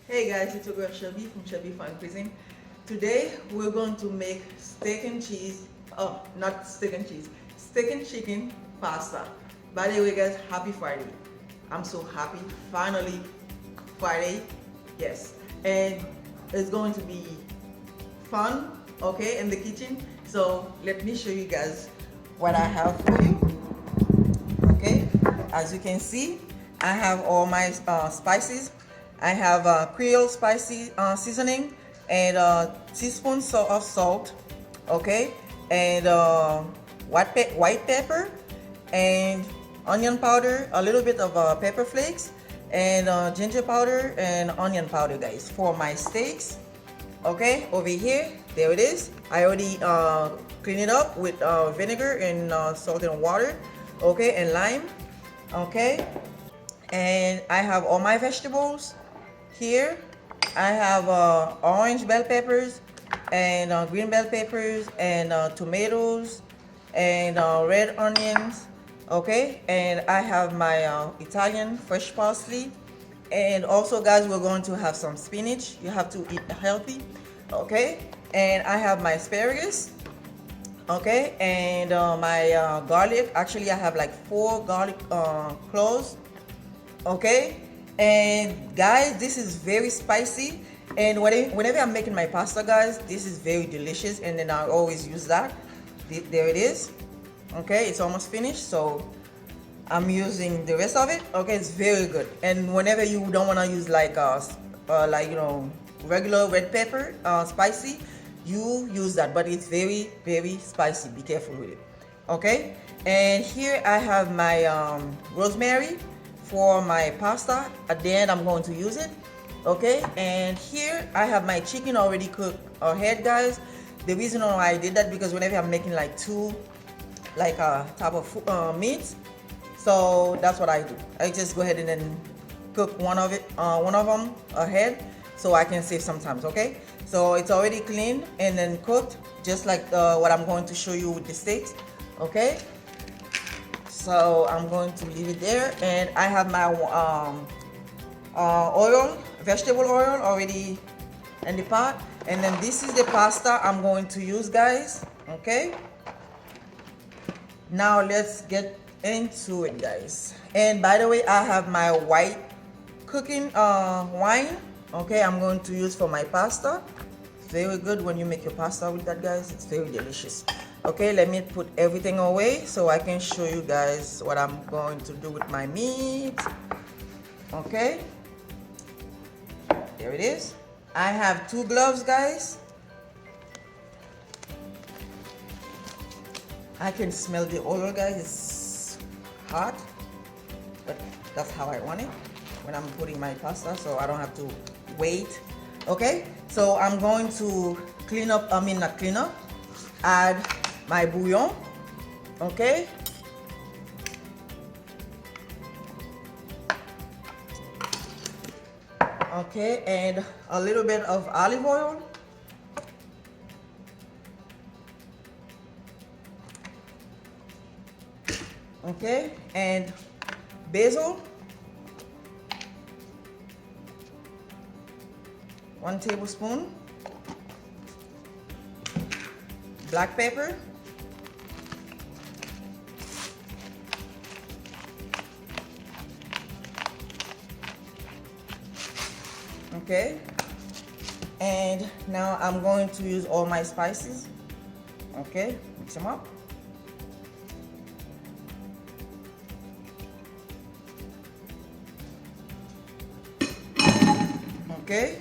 Hey guys, it's your girl Shelby from Shelby Fun Cuisine. Today we're going to make steak and cheese, not steak and cheese, steak and chicken pasta. By the way guys, happy Friday. I'm so happy, finally Friday, yes. And it's going to be fun, okay, in the kitchen. So let me show you guys what I have for you, okay. As you can see, I have all my spices. I have Creole spicy seasoning and teaspoon of salt, okay, and white pepper and onion powder, a little bit of pepper flakes, and ginger powder and onion powder, guys, for my steaks. Okay, over here, there it is. I already clean it up with vinegar and salt and water, okay, and lime, okay. And I have all my vegetables here. I have orange bell peppers and green bell peppers and tomatoes and red onions, okay. And I have my Italian fresh parsley. And also guys, we're going to have some spinach. You have to eat healthy, okay. And I have my asparagus, okay, and my garlic. Actually, I have like 4 garlic cloves, okay. And guys, this is very spicy, and whenever I'm making my pasta, guys, this is very delicious, and then I always use that. There it is, okay. It's almost finished, so I'm using the rest of it, okay. It's very good. And whenever you don't want to use like regular red pepper spicy, you use that, but it's very very spicy. Be careful with it, okay. And here I have my rosemary for my pasta. At the end I'm going to use it, okay. And here I have my chicken already cooked ahead, guys. The reason why I did that, because whenever I'm making like two type of meats, so that's what I do. I just go ahead and then cook one of them ahead, so I can save sometimes, okay. So it's already cleaned and then cooked, just like what I'm going to show you with the steaks, okay. So I'm going to leave it there, and I have my oil, vegetable oil already in the pot. And then this is the pasta I'm going to use, guys, okay. Now let's get into it, guys. And by the way, I have my white cooking wine, okay. I'm going to use for my pasta. It's very good when you make your pasta with that, guys. It's very delicious. Okay, let me put everything away so I can show you guys what I'm going to do with my meat, okay. There it is. I have 2 gloves, guys. I can smell the oil, guys. It's hot, but that's how I want it when I'm putting my pasta, so I don't have to wait, okay. So I'm going to not clean up, add my bouillon, okay. Okay, and a little bit of olive oil, okay, and basil, 1 tablespoon, black pepper, okay. And now I'm going to use all my spices, okay. Mix them up, okay.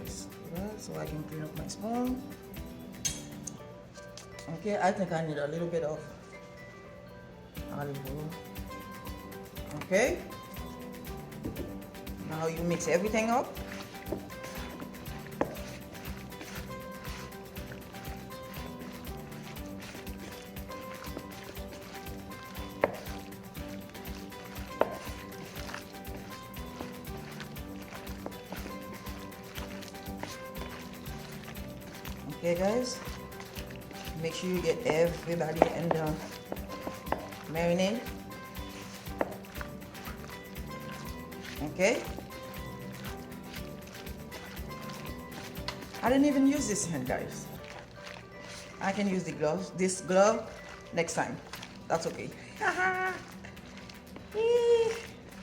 Just that so I can clean up my spoon, okay. I think I need a little bit of olive oil, okay. Now you mix everything up, okay, guys. Make sure you get everybody in the marinade, okay. I didn't even use this hand, guys. I can use the gloves, this glove next time. That's okay.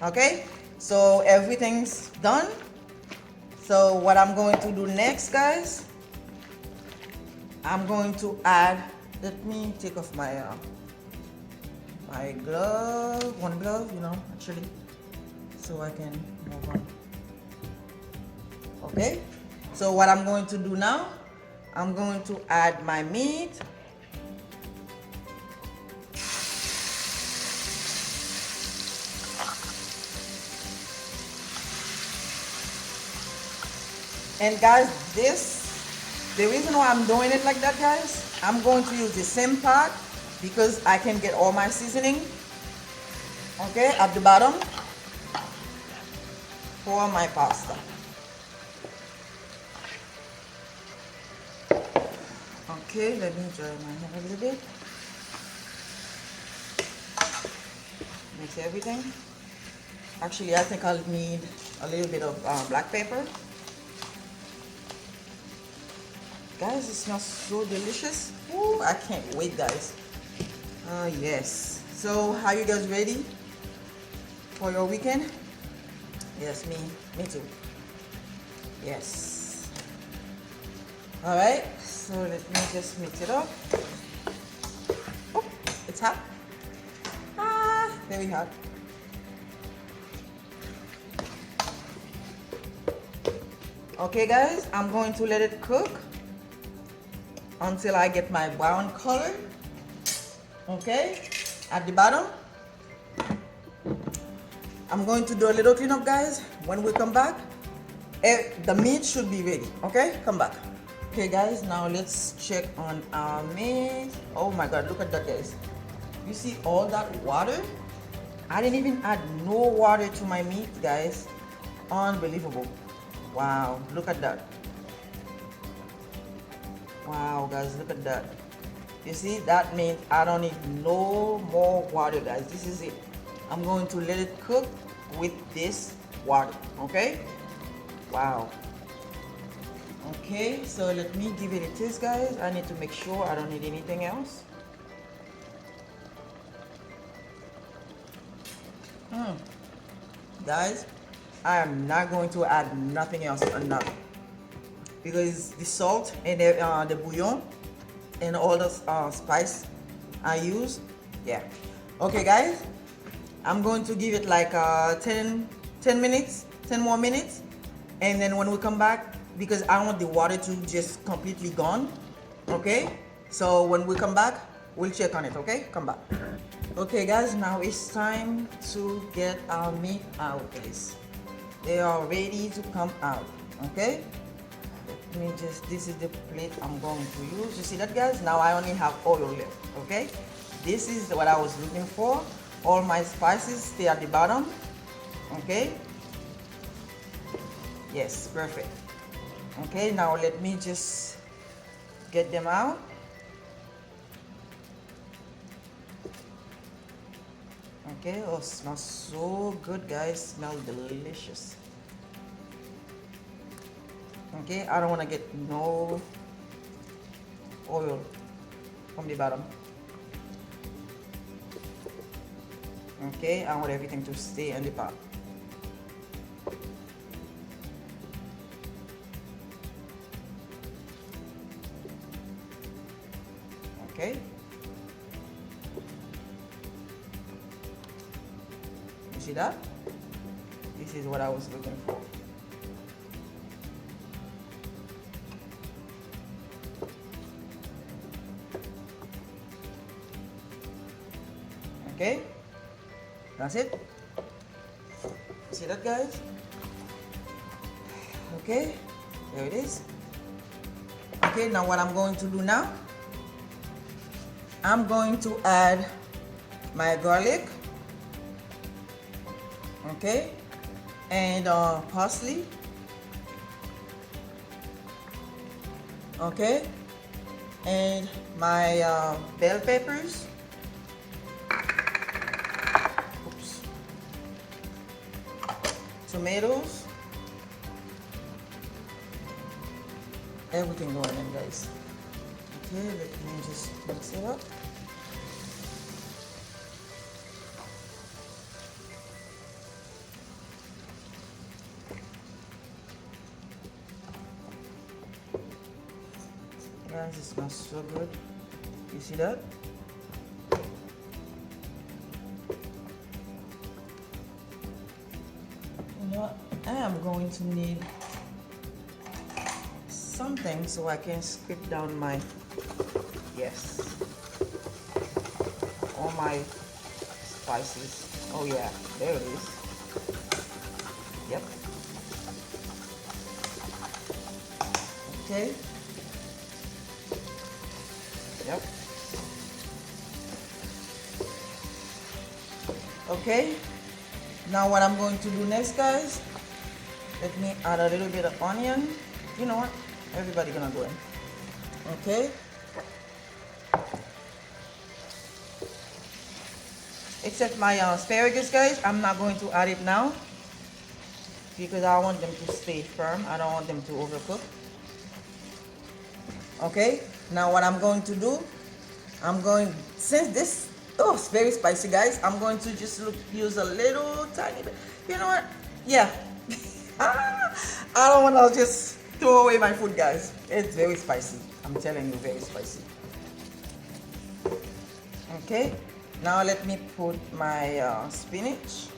Okay, so everything's done. So what I'm going to do next, guys, I'm going to add, let me take off my my glove, one glove, you know, actually, so I can move on. Okay, so what I'm going to do now, I'm going to add my meat. And guys, the reason why I'm doing it like that, guys, I'm going to use the same pot because I can get all my seasoning, okay, at the bottom for my pasta. Okay, let me dry my hand a little bit. Mix everything. Actually, I think I'll need a little bit of black pepper. Guys, it smells so delicious. Ooh, I can't wait, guys. Yes. So, are you guys ready for your weekend? Yes, me too. Yes. All right. So let me just mix it up. Oh, it's hot. Very hot. Okay, guys, I'm going to let it cook until I get my brown color, okay, at the bottom. I'm going to do a little cleanup, guys. When we come back, the meat should be ready, okay? Come back. Okay, guys, now let's check on our meat. Oh my God, look at that, guys. You see all that water? I didn't even add no water to my meat, guys. Unbelievable. Wow, look at that. Wow, guys, look at that. You see, that means I don't need no more water, guys. This is it. I'm going to let it cook with this water, okay? Wow. Okay, so let me give it a taste, guys. I need to make sure I don't need anything else. Guys, I am not going to add nothing else or nothing, because the salt and the bouillon and all the spice I use, yeah. Okay, guys, I'm going to give it like 10 minutes, 10 more minutes, and then when we come back, because I want the water to just completely gone, okay? So when we come back, we'll check on it, okay? Come back. Okay, guys, now it's time to get our meat out, guys. They are ready to come out, okay? Let me just, this is the plate I'm going to use. You see that, guys? Now I only have oil left, okay? This is what I was looking for. All my spices stay at the bottom, okay? Yes, perfect. Okay, now let me just get them out. Okay, oh, smells so good, guys. Smells delicious. Okay, I don't want to get no oil from the bottom. Okay, I want everything to stay in the pot. Okay. You see that? This is what I was looking for. Okay, that's it. See that, guys? Okay, there it is. Okay, now what I'm going to do now, I'm going to add my garlic, okay, and parsley, okay, and my bell peppers. Oops. Tomatoes, everything going in, guys. Okay, let me just mix it up. Guys, it smells so good. You see that? You know what? I am going to need something so I can scrape down my, yes, all my spices. Oh yeah, there it is. Yep. Okay. Yep. Okay. Now what I'm going to do next, guys, let me add a little bit of onion. You know what? Everybody gonna go in. Okay. Except my asparagus, guys. I'm not going to add it now because I want them to stay firm. I don't want them to overcook. Okay. Now what I'm going to do, since this, oh, it's very spicy, guys, I'm going to just use a little tiny bit. You know what? Yeah. I don't want to just throw away my food, guys. It's very spicy. I'm telling you, very spicy. Okay. Now let me put my spinach.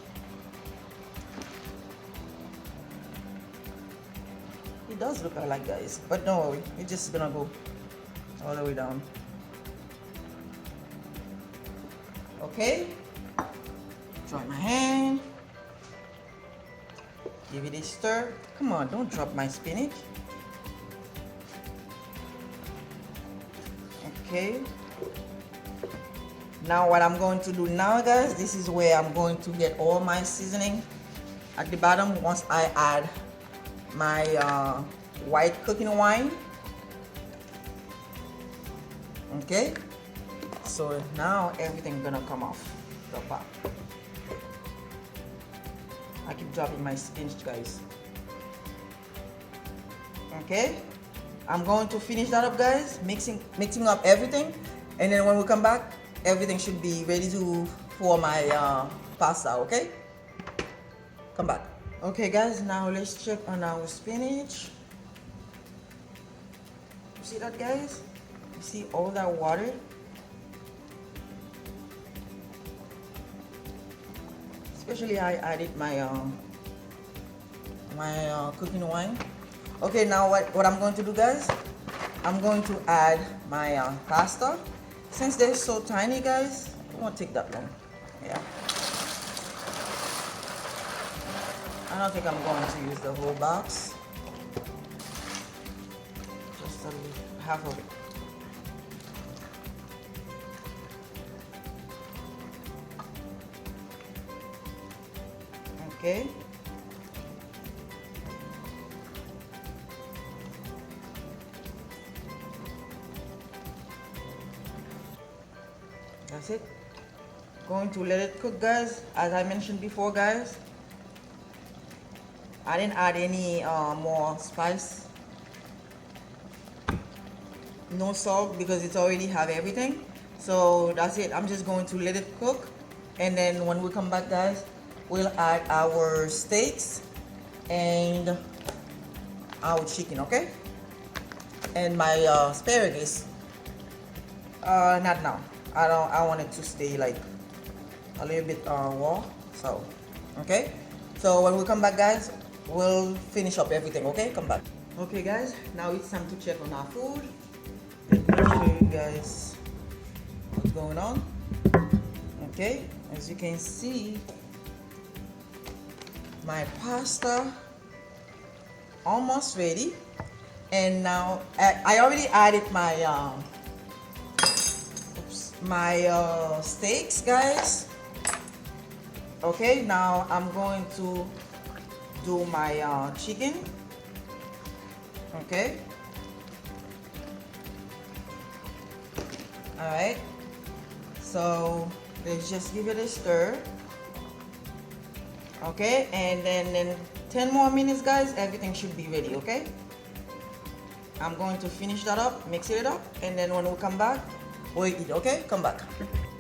It does look alike, guys, but don't worry. It's just gonna go all the way down. Okay. Dry my hand. Give it a stir. Come on, don't drop my spinach. Okay. Now what I'm going to do now, guys, this is where I'm going to get all my seasoning at the bottom once I add my white cooking wine. Okay. So now everything's gonna come off the pot. I keep dropping my spinach, guys. Okay, I'm going to finish that up, guys, mixing up everything, and then when we come back, everything should be ready for my pasta. Okay, come back. Okay, guys, now let's check on our spinach. You see that, guys? You see all that water? Especially I added my cooking wine. Okay, now what I'm going to do, guys, I'm going to add my pasta. Since they're so tiny, guys, it won't take that long. Yeah. I don't think I'm going to use the whole box. Just half of it. Okay. That's it. Going to let it cook, guys. As I mentioned before, guys, I didn't add any more spice. No salt because it's already have everything. So that's it. I'm just going to let it cook, and then when we come back, guys, we'll add our steaks and our chicken, okay? And my asparagus. Not now. I want it to stay like a little bit raw. So, okay. So when we come back, guys, we'll finish up everything. Okay, come back. Okay, guys. Now it's time to check on our food. Let me show you guys what's going on. Okay, as you can see, my pasta almost ready, and now I already added my steaks, guys. Okay, now I'm going to do my chicken. Okay, all right, so let's just give it a stir. Okay, and then in 10 more minutes, guys, everything should be ready. Okay, I'm going to finish that up, mix it up, and then when we come back, we'll eat, okay? Come back.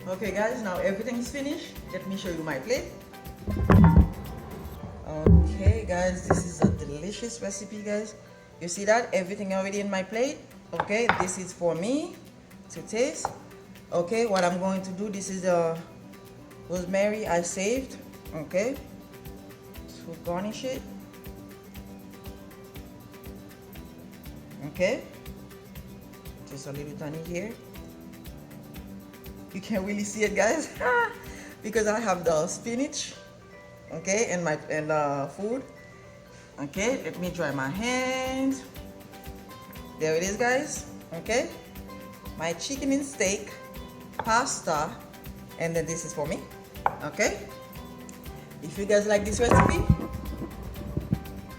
Okay guys, now everything is finished. Let me show you my plate. Okay guys, this is a delicious recipe guys. You see that? Everything already in my plate. Okay, this is for me to taste. Okay, what I'm going to do, this is the rosemary I saved. Okay, to garnish it. Okay, just a little tiny here. You can't really see it guys because I have the spinach, okay, and my food. Okay, let me dry my hands. There it is guys. Okay, my chicken and steak, pasta, and then this is for me. Okay, if you guys like this recipe,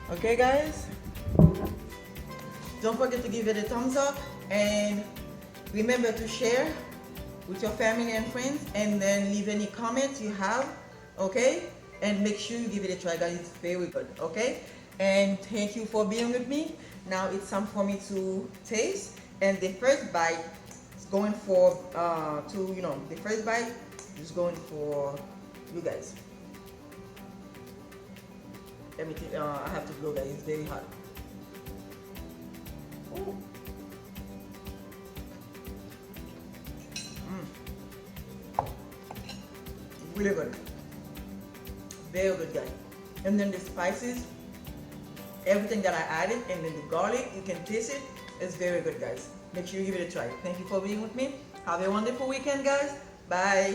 okay guys, don't forget to give it a thumbs up, and remember to share with your family and friends, and then leave any comments you have, okay? And make sure you give it a try guys, it's very good, okay? And thank you for being with me. Now it's time for me to taste, and the first bite is going for the first bite is going for you guys. Let me I have to blow guys, it's very hot. Ooh. Really good, very good guys. And then the spices, everything that I added, and then the garlic, you can taste it. It's very good guys. Make sure you give it a try. Thank you for being with me. Have a wonderful weekend guys. Bye.